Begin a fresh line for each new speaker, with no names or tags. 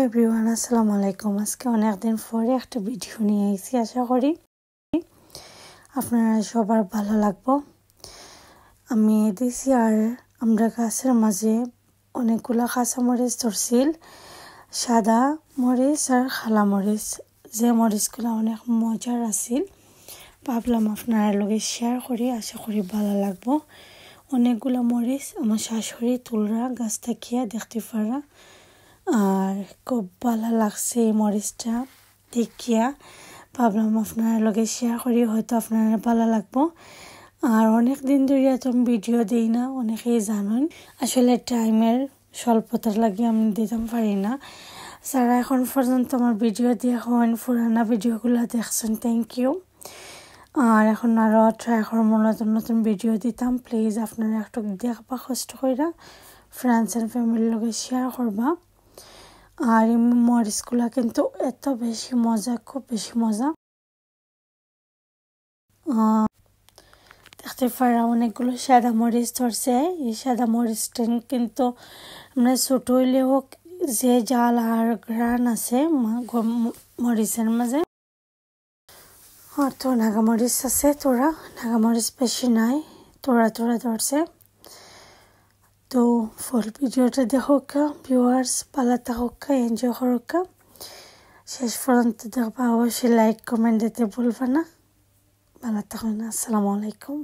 Everyone, আসসালামু আলাইকুম। আজকে অনেকদিন পরে একটা ভিডিও নিয়ে এসেছি। আশা করি আপনারা সবার ভালো লাগবো। আমি দিছি আর আমরা গাছের মাঝে অনেকগুলা কাঁচামরিচ ধরছিল, সাদা মরিচ আর খালা মরিচ, যে মরিচগুলো অনেক মজার আছিল। ভাবলাম আপনার লগে শেয়ার করি, আশা করি ভালো লাগবো। অনেকগুলো মরিচ আমার শাশুড়ি তুলরা গাছ থাকিয়া দেখতে পারা, আর খুব ভালো লাগছে এই মরিচটা দেখিয়া। ভাবলাম আপনার লগে শেয়ার করি, হয়তো আপনার ভালো লাগবো। আর অনেক দিন ধরে তো আমি ভিডিও দিই না, অনেকেই জানেন। আসলে টাইমের স্বল্পতার লাগে আমি দিতাম পারি না। যারা এখন পর্যন্ত আমার ভিডিও দেখেন, পুরানা ভিডিওগুলো দেখছেন, থ্যাংক ইউ। আর এখন আরও ট্রাই করবো নতুন নতুন ভিডিও দিতাম। প্লিজ আপনারা একটু দেখবা, কষ্ট কইরা ফ্রেন্ডস অ্যান্ড ফ্যামিলির লগে শেয়ার করবা। আর এই মরিচগুলা কিন্তু এত বেশি মজা, খুব বেশি মজা। দেখতে পারা অনেকগুলো সাদা মরিচ ধরছে। এই সাদা মরিচটা কিন্তু আমরা ছোট হইলে হোক, যে জাল আর ঘ্রাণ আছে মরিচের মাঝে। আর তো নাগামরিচ আছে, তোরা নাগামরিচ বেশি নাই, তোরা ধরছে। তো ফুল ভিডিওটা দেখোক ভিউয়ার্স, ভালো থাকুক, এনজয় করুক। শেষ পর্যন্ত দেখবা, অবশ্যই লাইক কমেন্ট দিতে ভুলবা না। ভালো থাকুন, আসসালামু আলাইকুম।